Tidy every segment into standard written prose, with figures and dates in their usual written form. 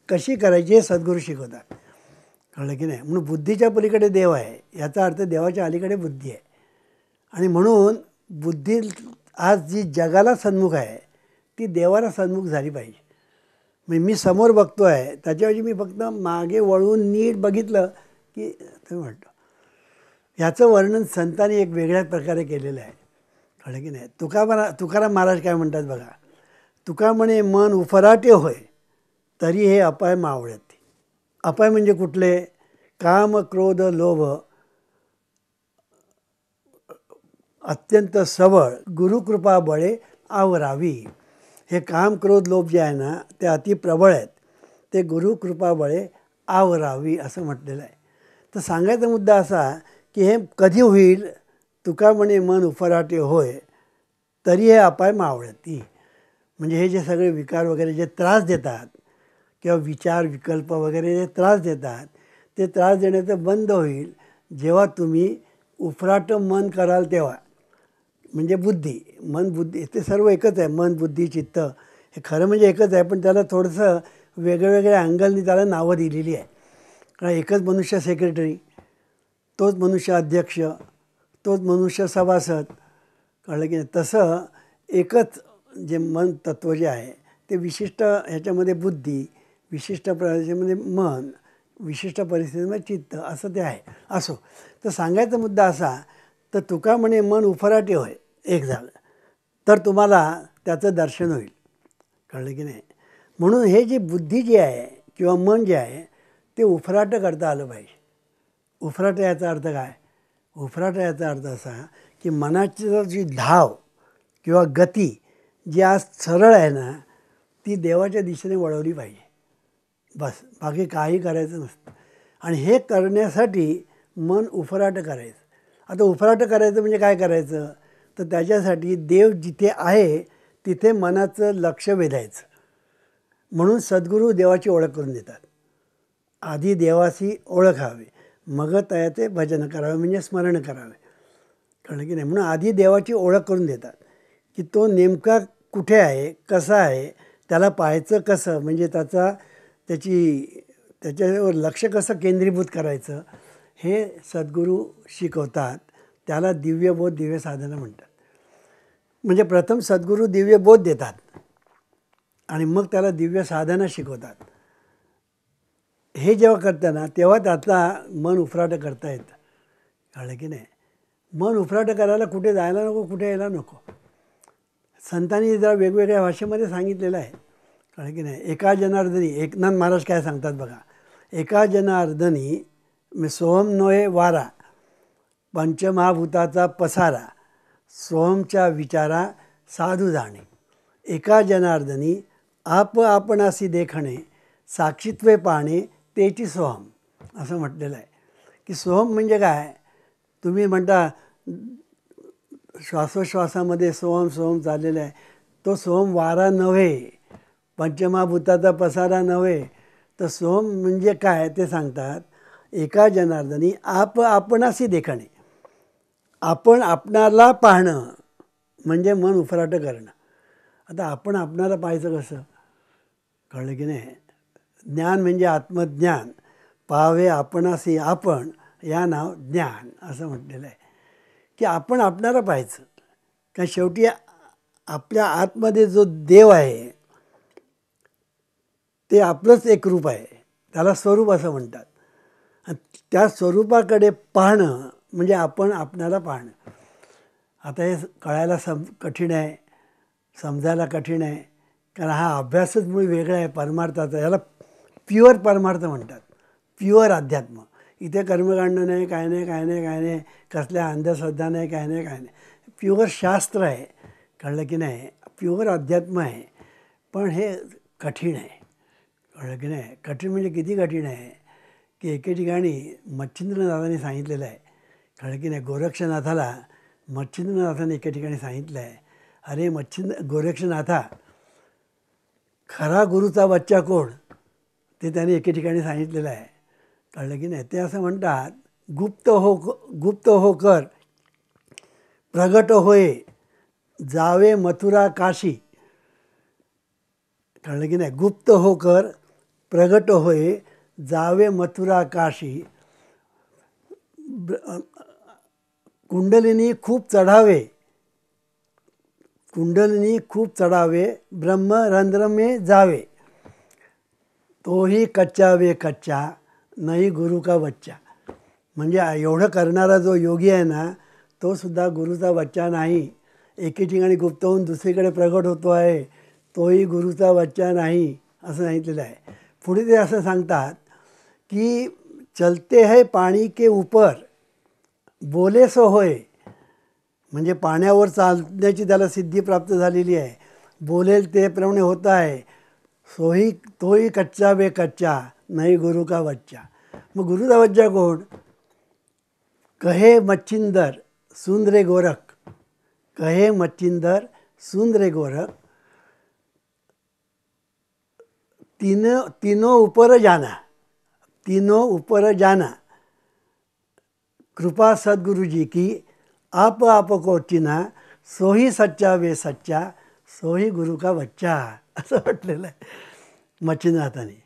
कशी करायची हे सद्गुरू शिकवतात. कळलं की नाही. म्हणून बुद्धीच्या पलीकडे देव आहे याचा अर्थ देवाच्या अलीकडे बुद्धी आहे. आणि म्हणून बुद्धी आज जी जगाला सन्मुख आहे ती देवाला सन्मुख झाली पाहिजे. म्हणजे मी समोर बघतो आहे त्याच्याऐवजी मी फक्त मागे वळून नीट बघितलं की ते म्हणतो. ह्याचं वर्णन संतांनी एक वेगळ्याच प्रकारे केलेलं आहे. कळलं की नाही. तुकाराम महाराज काय म्हणतात बघा. तुका म्हणे मन उफराटे होय तरी हे अपाय मावळते. अपाय म्हणजे कुठले. काम क्रोध लोभ अत्यंत सबळ गुरुकृपा बळे आवरावी. हे काम क्रोध लोभ जे आहे ना ते अति प्रबळ आहेत. ते गुरुकृपा बळे आवरावी असं म्हटलेलं आहे. तर सांगायचा मुद्दा असा की हे कधी होईल. तुका म्हणे मन उफराटे होय तरी हे अपाय मावळती. म्हणजे हे जे सगळे विकार वगैरे जे त्रास देतात किंवा विचार विकल्प वगैरे जे त्रास देतात ते त्रास देण्याचं बंद होईल जेव्हा तुम्ही उफराटं मन कराल तेव्हा. म्हणजे बुद्धी मन बुद्धी ते सर्व एकच आहे. मन बुद्धी चित्त हे खरं म्हणजे एकच आहे. पण त्याला थोडंसं वेगळ्या अँगलनी त्याला नावं दिलेली आहे. कारण एकच मनुष्य सेक्रेटरी, तोच मनुष्य अध्यक्ष, तोच मनुष्य सभासद. कळलं की नाही. तसं एकच जे मन तत्त्व जे आहे ते विशिष्ट ह्याच्यामध्ये बुद्धी, विशिष्ट परिस्थितीमध्ये मन, विशिष्ट परिस्थितीमध्ये चित्त असं ते आहे. असो. तर सांगायचा मुद्दा असा तर तुका म्हणे मन उफराटे होय एक झालं तर तुम्हाला त्याचं दर्शन होईल. कळलं की नाही. म्हणून हे जी बुद्धी जी आहे किंवा मन जे आहे ते उफराटं करता आलं पाहिजे. उफराटं याचा अर्थ काय. उफराटं याचा अर्थ असा की मनाची जी धाव किंवा गती जी आज सरळ आहे ना ती देवाच्या दिशेने वळवली पाहिजे. बस बाकी काही करायचं नसतं. आणि हे करण्यासाठी मन उफराटं करायचं. आता उफराटं करायचं म्हणजे काय करायचं तर त्याच्यासाठी देव जिथे आहे तिथे मनाचं लक्ष वेधायचं. म्हणून सद्गुरू देवाची ओळख करून देतात. आधी देवाशी ओळखावे मग तयाचे भजन करावे म्हणजे स्मरण करावे. कळलं की नाही. म्हणून आधी देवाची ओळख करून देतात की तो नेमका कुठे आहे कसा आहे त्याला पाहायचं कसं म्हणजे त्याच्यावर लक्ष कसं केंद्रीभूत करायचं हे सद्गुरू शिकवतात. त्याला दिव्यबोध दिव्य साधना म्हणतात. म्हणजे प्रथम सद्गुरू दिव्यबोध देतात आणि मग त्याला दिव्य साधना शिकवतात. हे जेव्हा करताना तेव्हा त्यातला मन उफराटं करता येतं. कळलं की नाही. मन उफराटं करायला कुठे जायला नको कुठे यायला नको. संतांनी जरा वेगवेगळ्या भाषेमध्ये सांगितलेलं आहे. कळलं की नाही. एका जनार्दनी एकनाथ महाराज काय सांगतात बघा. एका जनार्दनी सोहम नोहे वारा पंचमहाभूताचा पसारा सोहमच्या विचारा साधू जाणे. एका जनार्दनी आप आपणासी देखणे साक्षीत्वे पाहणे तेची सोहम असं म्हटलेलं आहे. की सोहम म्हणजे काय. तुम्ही म्हणता श्वासोश्वासामध्ये सोहम सोहम चाललेलं आहे. तो सोहम वारा नव्हे पंचमहाभूताचा पसारा नव्हे तर सोहम म्हणजे काय ते सांगतात. एका जनार्दनी आप आपणासी देखणे. आपण आपणाला पाहणं म्हणजे मन उफराटं करणं. आता आपण आपणाला पाहायचं कसं. कळलं की नाही. ज्ञान म्हणजे आत्मज्ञान. पाहावे आपणासी आपण या नाव ज्ञान असं म्हटलेलं आहे. की आपण आपणाला पाहायचं. कारण शेवटी आपल्या आतमध्ये जो देव आहे ते आपलंच एक रूप आहे. त्याला स्वरूप असं म्हणतात. आणि त्या स्वरूपाकडे पाहणं म्हणजे आपण आपणाला पाहणं. आता हे कळायला कठीण आहे समजायला कठीण आहे. कारण हा अभ्यासच मूळ वेगळा आहे परमार्थाचा. याला प्युअर परमार्थ म्हणतात. प्युअर अध्यात्म. इथे कर्मकांड नाही काय नाही काय नाही काय नाही कसल्या अंधश्रद्धा नाही काय नाही काय नाही. प्युअर शास्त्र आहे. कळलं की नाही. प्युअर अध्यात्म आहे. पण हे कठीण आहे. कळलं की नाही. कठीण म्हणजे किती कठीण आहे की एके ठिकाणी मच्छिंद्रनाथांनी सांगितलेलं आहे. कळलं की नाही. गोरक्षनाथाला मच्छिंद्रनाथांनी एके ठिकाणी सांगितलं आहे. अरे गोरक्षनाथा खरा गुरुचा बच्चा कोण ते त्याने एके ठिकाणी सांगितलेलं आहे. कळलं की नाही. ते असं म्हणतात गुप्त हो कर प्रगट होय जावे मथुरा काशी. कळलं की नाही. गुप्त हो कर प्रगट होय जावे मथुरा काशी, कुंडलिनी खूप चढावे, कुंडलिनी खूप चढावे, ब्रह्मरंध्र में जावे, तोही कच्चा वे कच्चा, नाही गुरु का बच्चा. म्हणजे एवढं करणारा जो योगी आहे ना, तो सुद्धा गुरुचा बच्चा नाही. एके ठिकाणी गुप्त होऊन दुसरीकडे प्रगट होतो आहे, तोही गुरुचा बच्चा नाही असं सांगितलेलं आहे. पुढे ते असं सांगतात की चलते है पाणी के ऊपर, बोले सो होय. म्हणजे पाण्यावर चालण्याची त्याला सिद्धी प्राप्त झालेली आहे. बोलेल ते प्रमाणे होत आहे. तोही कच्चा वे कच्चा, नाही गुरु का बच्चा. मग गुरुचा बच्चा कोण? कहे मच्छिंदर सुन रे गोरख, कहे मच्छिंदर सुन रे गोरख, तीनों ऊपर जाना, तीनों ऊपर जाना, कृपा सद्गुरु जी की, आप को चिन्हा, सोही सच्चा वे सच्चा, सोही गुरु का बच्चा असं म्हटलेलं आहे मच्छिंद्रनाथाने.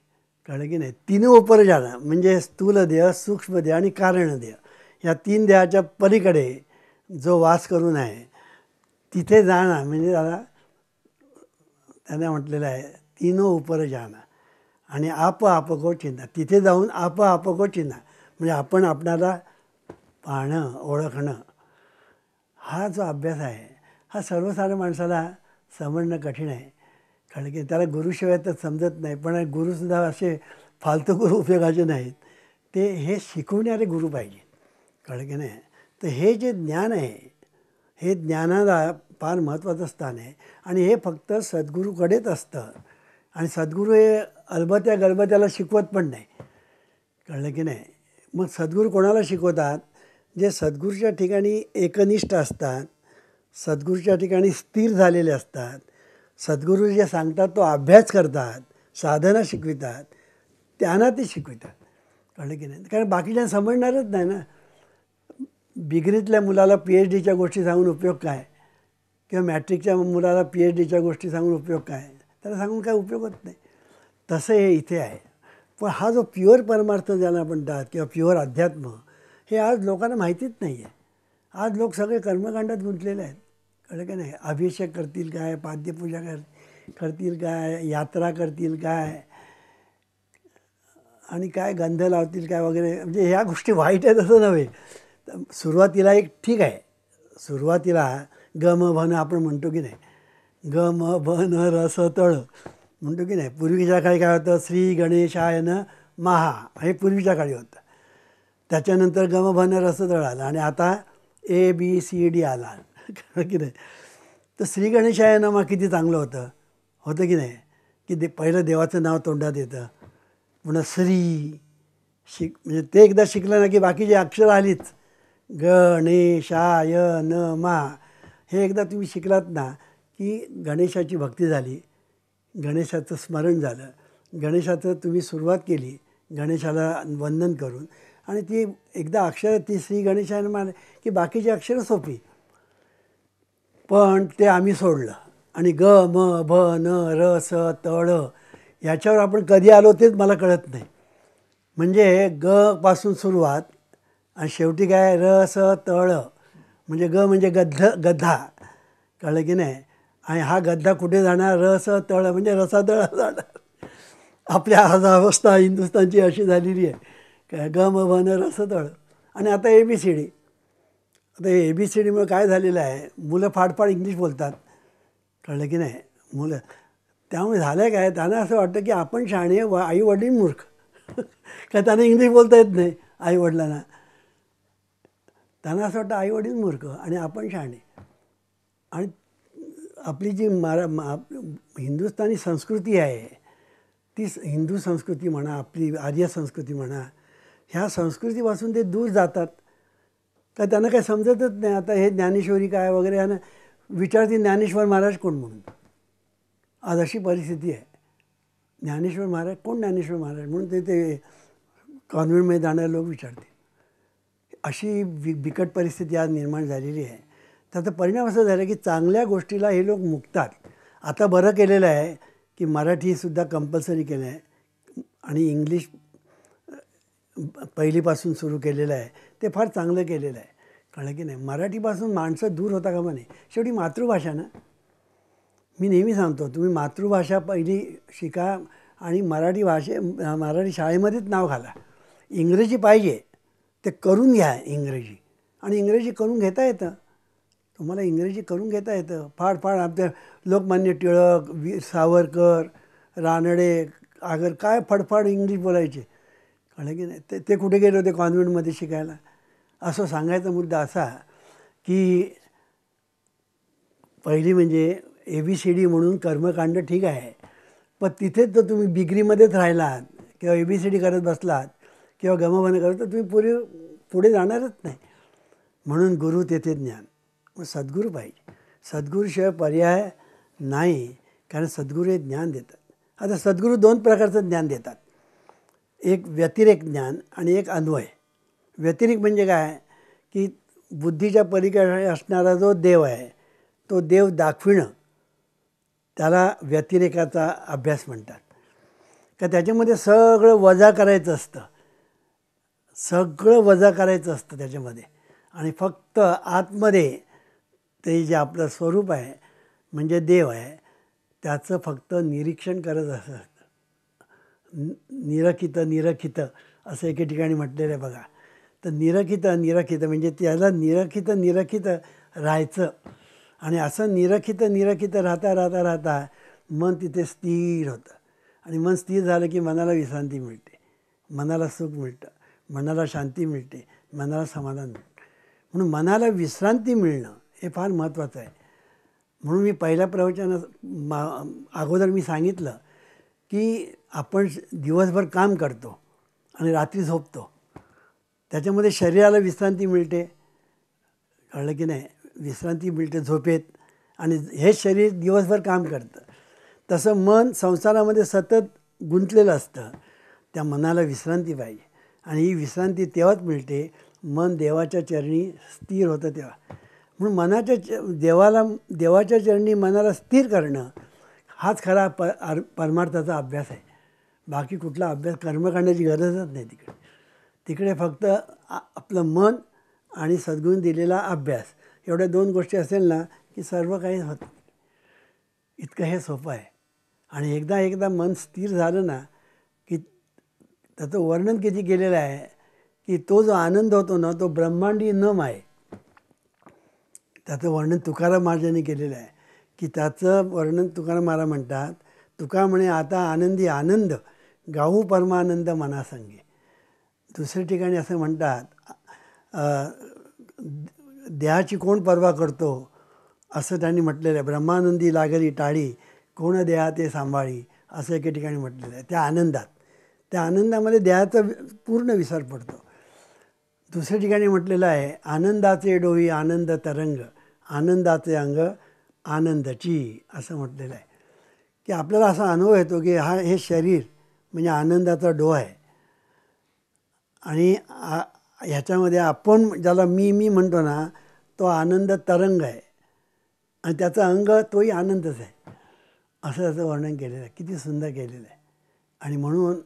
कळलं की नाही? तीनों ऊपर जाना म्हणजे स्थूल देह, सूक्ष्म देह आणि कारण देह, या तीन देहाच्या पलीकडे जो वास करून आहे तिथे जाणं म्हणजे त्याने म्हटलेलं आहे तीनों ऊपर जाना. आणि आप को चिन्हा, तिथे जाऊन आप को चिन्हा म्हणजे आपण आपणाला पाहणं, ओळखणं. हा जो अभ्यास आहे हा सर्वसाधारण माणसाला समजणं कठीण आहे. कारण की त्याला गुरुशिवाय तर समजत नाही. पण गुरुसुद्धा असे फालतू गुरु उपयोगाचे नाहीत. ते हे शिकवणारे गुरु पाहिजे. कळलं की नाही? तर हे जे ज्ञान आहे हे ज्ञानाला फार महत्त्वाचं स्थान आहे. आणि हे फक्त सद्गुरूकडेच असतं. आणि सद्गुरू हे अलबत्या गलबत्याला शिकवत पण नाही. कळलं की नाही? मग सद्गुरू कोणाला शिकवतात? जे सद्गुरूच्या ठिकाणी एकनिष्ठ असतात, सद्गुरूच्या ठिकाणी स्थिर झालेले असतात, सद्गुरू जे सांगतात तो अभ्यास करतात, साधना शिकवितात, त्यांना ते शिकवितात. कळलं की नाही? कारण बाकीच्या समजणारच नाही ना. डिग्रीतल्या मुलाला PhDच्या गोष्टी सांगून उपयोग काय? किंवा मॅट्रिकच्या मुलाला PhDच्या गोष्टी सांगून उपयोग काय? त्याला सांगून काय उपयोग होत नाही. तसं हे इथे आहे. पण हा जो प्युअर परमार्थ ज्याला म्हणतात किंवा प्युअर अध्यात्म, हे आज लोकांना माहितीच नाही आहे. आज लोक सगळे कर्मकांडात गुंतलेले आहेत. कळलं की नाही? अभिषेक करतील काय, पाद्यपूजा करतील काय, यात्रा करतील काय, आणि काय गंध लावतील काय वगैरे. म्हणजे ह्या गोष्टी वाईट आहेत असं नव्हे. सुरुवातीला एक ठीक आहे, सुरुवातीला गम भन आपण म्हणतो की नाही, गम भन रस तळ म्हणतो की नाही. पूर्वीच्या काळी काय होतं? श्री गणेशायन महा हे पूर्वीच्या काळी होतं. त्याच्यानंतर गम भन रस तळ आला आणि आता ABCD आला. की नाही? तर श्री गणेशाय नमा किती चांगलं होतं की नाही? की पहिलं देवाचं नाव तोंडात येतं, पुन्हा श्री म्हणजे ते एकदा शिकलं ना की बाकीची अक्षरं आलीच. गणेशाय नमा हे एकदा तुम्ही शिकलात ना की गणेशाची भक्ती झाली, गणेशाचं स्मरण झालं, गणेशाचं तुम्ही सुरुवात केली गणेशाला वंदन करून, आणि ती एकदा अक्षरं ती श्री गणेशाय नमा की बाकीची अक्षरं सोपी. पण ते आम्ही सोडलं आणि ग म भ न र स तळ याच्यावर आपण कधी आलो तेच मला कळत नाही. म्हणजे ग पासून सुरुवात आणि शेवटी काय र स तळ, म्हणजे ग म्हणजे गद्धा. कळलं की नाही? आणि हा गद्दा कुठे जाणार? र स तळ म्हणजे रसातळ जाणार. आपल्या आज अवस्था हिंदुस्थानची अशी झालेली आहे काय, ग म भ न र स तळ. आणि आता ABCD. आता हे ABCDमुळे काय झालेलं आहे, मुलं फाडफाड इंग्लिश बोलतात. कळलं की नाही? मुलं त्यामुळे झालं काय, त्यांना असं वाटतं की आपण शहाणे, आई वडील मूर्ख. काय त्यांना इंग्लिश बोलता येत नाही आईवडिलांना. त्यांना असं वाटतं आई वडील मूर्ख आणि आपण शहाणे. आणि आपली जी हिंदुस्थानी संस्कृती आहे, ती हिंदू संस्कृती म्हणा, आपली आर्य संस्कृती म्हणा, ह्या संस्कृतीपासून ते दूर जातात. का त्यांना काही समजतच नाही. आता हे ज्ञानेश्वरी काय वगैरे ह्यानं विचारतील ज्ञानेश्वर महाराज कोण म्हणून. आज अशी परिस्थिती आहे. ज्ञानेश्वर महाराज कोण? ज्ञानेश्वर महाराज म्हणून ते कॉन्व्हेंटमध्ये जाणारे लोक विचारतील. अशी बिकट परिस्थिती आज निर्माण झालेली आहे. त्याचा परिणाम असा झाला की चांगल्या गोष्टीला हे लोक मुकतात. आता बरं केलेलं आहे की मराठीसुद्धा कंपल्सरी केलं आहे. आणि इंग्लिश पहिलीपासून सुरू केलेलं आहे ते फार चांगलं केलेलं आहे. कळलं की नाही. मराठीपासून माणसं दूर होता कामा नये. शेवटी मातृभाषा ना. मी नेहमी सांगतो तुम्ही मातृभाषा पहिली शिका आणि मराठी शाळेमध्येच नाव घाला. इंग्रजी पाहिजे ते करून घ्या इंग्रजी, आणि इंग्रजी करून घेता येतं. तुम्हाला इंग्रजी करून घेता येतं. फार आपल्या लोकमान्य टिळक, वीर सावरकर, रानडे, आगर काय फडफड इंग्लिश बोलायचे. कळलं की नाही. ते कुठे गेले होते कॉन्व्हेंटमध्ये शिकायला. असं सांगायचा मुद्दा असा की पहिली म्हणजे ABCD म्हणून कर्मकांड ठीक आहे, पण तिथेच जर तुम्ही बिग्रीमध्येच राहिलात किंवा ABCD करत बसलात किंवा गमभन करत तर तुम्ही पुढे जाणारच नाही. म्हणून गुरु तेथे ज्ञान. मग सद्गुरू पाहिजे. सद्गुरूशिवाय पर्याय नाही, कारण सद्गुरू हे ज्ञान देतात. आता सद्गुरू 2 प्रकारचं ज्ञान देतात. एक व्यतिरेक ज्ञान आणि एक अन्वय. व्यतिरेक म्हणजे काय की बुद्धीच्या पलीकडे असणारा जो देव आहे तो देव दाखविणं, त्याला व्यतिरेकाचा अभ्यास म्हणतात. का त्याच्यामध्ये सगळं वजा करायचं असतं. सगळं वजा करायचं असतं त्याच्यामध्ये, आणि फक्त आतमध्ये ते जे आपलं स्वरूप आहे म्हणजे देव आहे त्याचं फक्त निरीक्षण करत असतं. निरखित असं एके ठिकाणी म्हटलेलं आहे बघा. तर निरखित म्हणजे त्याला निरखित राहायचं, आणि असं निरखित राहता मन तिथे स्थिर होतं. आणि मन स्थिर झालं की मनाला विश्रांती मिळते, मनाला सुख मिळतं, मनाला शांती मिळते, मनाला समाधान मिळतं. म्हणून मनाला विश्रांती मिळणं हे फार महत्त्वाचं आहे. म्हणून मी पहिल्या अगोदर मी सांगितलं की आपण दिवसभर काम करतो आणि रात्री झोपतो, त्याच्यामध्ये शरीराला विश्रांती मिळते. कळलं की नाही. विश्रांती मिळते झोपेत, आणि हे शरीर दिवसभर काम करतं. तसं मन संसारामध्ये सतत गुंतलेलं असतं. त्या मनाला विश्रांती पाहिजे, आणि ही विश्रांती तेव्हाच मिळते मन देवाच्या चरणी स्थिर होतं तेव्हा. म्हणून देवाच्या चरणी मनाला स्थिर करणं हाच खरा परमार्थाचा अभ्यास आहे. बाकी कुठला अभ्यास कर्मकांडाची गरजच नाही तिकडे फक्त आपलं मन आणि सद्गुरूंनी दिलेला अभ्यास, एवढ्या 2 गोष्टी असेल ना की सर्व काही होतं. इतकं हे सोपं आहे. आणि एकदा मन स्थिर झालं ना की त्याचं वर्णन किती केलेलं आहे की तो जो आनंद होतो ना तो ब्रह्मांडी न माये. त्याचं वर्णन तुकाराम महाराजांनी केलेलं आहे की त्याचं वर्णन तुकाराम महाराज म्हणतात, तुका म्हणे आता आनंदी आनंद गाऊ परमानंद मनासंगे. दुसऱ्या ठिकाणी असं म्हणतात, देहाची कोण पर्वा करतो असं त्यांनी म्हटलेलं आहे. ब्रह्मानंदी लागली टाळी कोण देहा ते सांभाळी असं एके ठिकाणी म्हटलेलं आहे. त्या आनंदामध्ये देहाचा पूर्ण विसर पडतो. दुसऱ्या ठिकाणी म्हटलेलं आहे, आनंदाचे डोई आनंद तरंग आनंदाचे अंग आनंदची असं म्हटलेलं आहे. की आपल्याला असा अनुभव येतो की हे शरीर म्हणजे आनंदाचा डोह आहे, आणि ह्याच्यामध्ये आपण ज्याला मी म्हणतो ना तो आनंद तरंग आहे, आणि त्याचा अंग तोही आनंदच आहे. असं त्याचं वर्णन केलेलं आहे. किती सुंदर केलेलं आहे. आणि म्हणून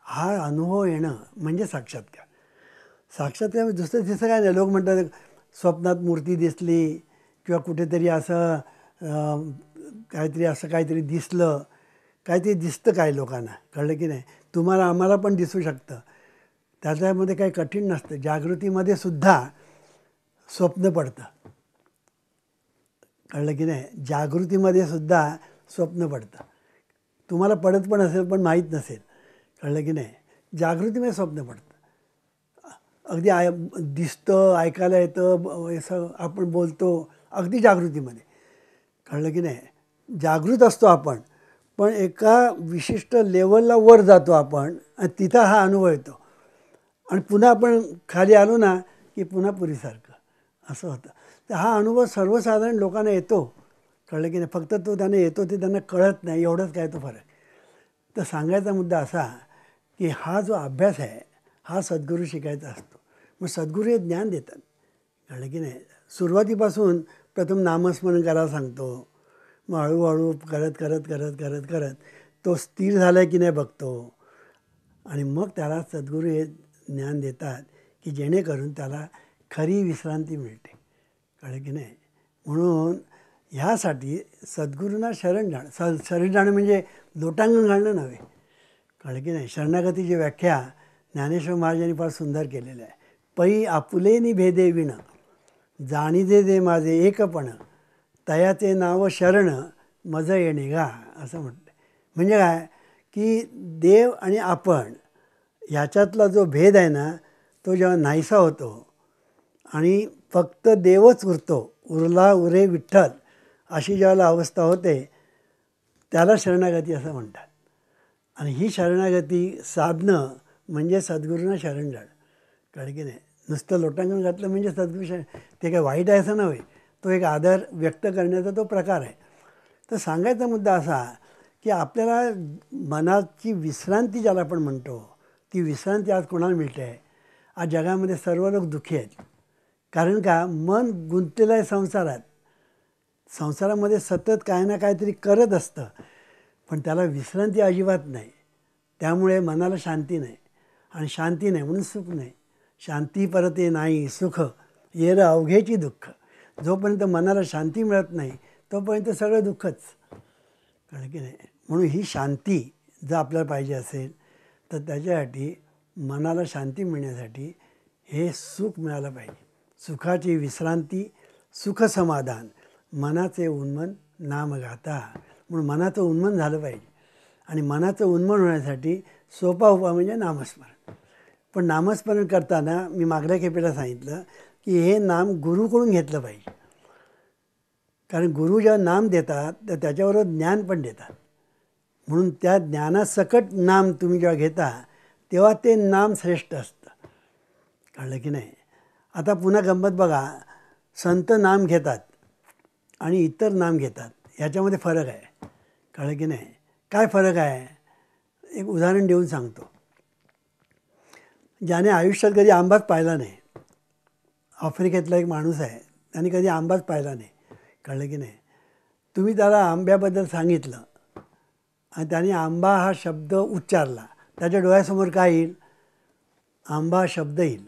हा अनुभव येणं म्हणजे साक्षात्कार. दुसरं तिसरं काय नाही. लोक म्हणतात स्वप्नात मूर्ती दिसली किंवा कुठेतरी असं काहीतरी दिसलं. काहीतरी दिसतं काय लोकांना. कळलं की नाही. आम्हाला पण दिसू शकतं. त्याच्यामध्ये काही कठीण नसतं. जागृतीमध्ये सुद्धा स्वप्न पडतं. कळलं की नाही. जागृतीमध्ये सुद्धा स्वप्न पडतं. तुम्हाला पडत पण असेल पण माहीत नसेल. कळलं की नाही. जागृतीमध्ये स्वप्न पडतं. अगदी दिसतं, ऐकायला येतं, असं आपण बोलतो अगदी जागृतीमध्ये. कळलं की नाही. जागृत असतो आपण, पण एका विशिष्ट लेवलला वर जातो आपण, आणि तिथं हा अनुभव येतो. आणि पुन्हा आपण खाली आलो ना की पुन्हा पुरीसारखं असं होतं. तर हा अनुभव सर्वसाधारण लोकांना येतो. कळलं की नाही. फक्त तो त्यांना येतो ते त्यांना कळत नाही, एवढंच काय तो फरक. तर सांगायचा मुद्दा असा की हा जो अभ्यास आहे हा सद्गुरू शिकायचा असतो. मग सद्गुरू हे ज्ञान देतात. कळलं की नाही. सुरुवातीपासून प्रथम नामस्मरण करायला सांगतो, मग हळूहळू करत तो स्थिर झाला आहे की नाही बघतो, आणि मग त्याला सद्गुरू हे ज्ञान देतात की जेणेकरून त्याला खरी विश्रांती मिळते. कळलं की नाही? म्हणून ह्यासाठी सद्गुरूंना शरण जाणं, शरण जाणं म्हणजे लोटांगण घालणं नव्हे. कळलं की नाही? शरणागतीची व्याख्या ज्ञानेश्वर महाराजांनी फार सुंदर केलेलं आहे. पै आपुलेनी भेदे विण जाणीजे दे माझे एकपण तयाचे नाव शरण मज येणे गा, असं म्हटलं. म्हणजे काय की देव आणि आपण ह्याच्यातला जो भेद आहे ना, तो जेव्हा नाहीसा होतो आणि फक्त देवच उरतो, उरला उरे विठ्ठल, अशी ज्यावेळेला अवस्था होते त्याला शरणागती असं म्हणतात. आणि ही शरणागती साधणं म्हणजे सद्गुरूंना शरण जाणं. कळलं की नाही? नुसतं लोटांगण घातलं म्हणजे सद्गुरू शरण, ते काय वाईट आहे असं नव्हे, तो एक आदर व्यक्त करण्याचा तो प्रकार आहे. तर सांगायचा मुद्दा असा की आपल्याला मनाची विश्रांती ज्याला आपण म्हणतो, ती विश्रांती आज कोणाला मिळते आहे? आज जगामध्ये सर्व लोक दुःखी आहेत. कारण का? मन गुंतलेलं आहे संसारात. संसारामध्ये सतत काय ना काहीतरी करत असतं, पण त्याला विश्रांती अजिबात नाही. त्यामुळे मनाला शांती नाही, आणि शांती नाही म्हणून सुख नाही. शांती परते नाही सुख येर अवघेची दुःख. जोपर्यंत मनाला शांती मिळत नाही तोपर्यंत सगळं दुःखच. कळलं की नाही? म्हणून ही शांती जर आपल्याला पाहिजे असेल तर त्याच्यासाठी मनाला शांती मिळण्यासाठी हे सुख मिळालं पाहिजे. सुखाची विश्रांती, सुखसमाधान, मनाचे उन्मन नाम गाता. म्हणून मनाचं उन्मन झालं पाहिजे. आणि मनाचं उन्मन होण्यासाठी सोपा उपाय म्हणजे नामस्मरण. पण नामस्मरण करताना मी मागल्या खेपेला सांगितलं की हे नाम गुरुकडून घेतलं पाहिजे. कारण गुरु जेव्हा नाम देतात तर त्याच्याबरोबर ज्ञान पण देतात. म्हणून त्या ज्ञानासकट नाम तुम्ही जेव्हा घेता तेव्हा ते नाम श्रेष्ठ असतं. कळलं की नाही? आता पुन्हा गंमत बघा, संत नाम घेतात आणि इतर नाम घेतात, ह्याच्यामध्ये फरक आहे. कळलं की नाही? काय फरक आहे? एक उदाहरण देऊन सांगतो. ज्याने आयुष्यात कधी आंबाच पाहिला नाही, आफ्रिकेतला एक माणूस आहे, त्याने कधी आंबाच पाहिला नाही. कळलं की नाही? तुम्ही त्याला आंब्याबद्दल सांगितलं आणि त्याने आंबा हा शब्द उच्चारला, त्याच्या डोळ्यासमोर काय येईल? आंबा शब्द येईल.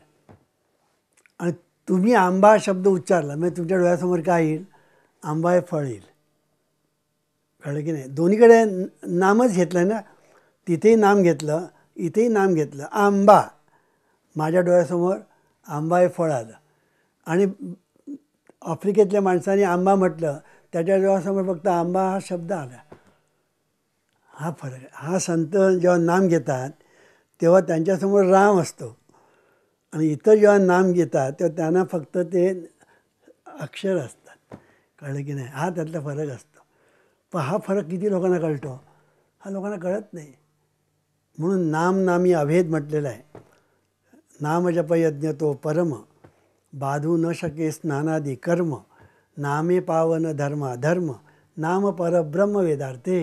आणि तुम्ही आंबा शब्द उच्चारला म्हणजे तुमच्या डोळ्यासमोर काय येईल? आंबा हे फळ येईल. कळलं की नाही? दोन्हीकडे नामच घेतलं आहे ना. तिथेही नाम घेतलं, इथेही नाम घेतलं. आंबा, माझ्या डोळ्यासमोर आंबा हे फळ आलं. आणि आफ्रिकेतल्या माणसाने आंबा म्हटलं, त्याच्या डोळ्यासमोर फक्त आंबा हा शब्द आला. हा फरक आहे. हा संत जेव्हा नाम घेतात तेव्हा त्यांच्यासमोर राम असतो, आणि इतर जेव्हा नाम घेतात तेव्हा त्यांना फक्त ते अक्षर असतात. कळलं की नाही? हा त्यातला फरक असतो. पण हा फरक किती लोकांना कळतो? हा लोकांना कळत नाही. म्हणून नाम नामी अभेद म्हटलेला आहे. नाम जप यज्ञ तो परम बाधू न शके स्नानादी कर्म नामे पावन धर्म नाम परब्रह्म वेदार्थे,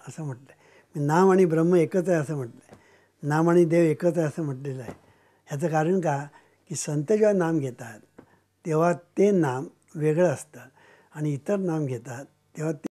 असं म्हटलं आहे. नाम आणि ब्रह्म एकच आहे असं म्हटलं आहे. नाम आणि देव एकच आहे असं म्हटलेलं आहे. ह्याचं कारण का? की संत जेव्हा नाम घेतात तेव्हा ते नाम वेगळं असतं, आणि इतर नाम घेतात तेव्हा ते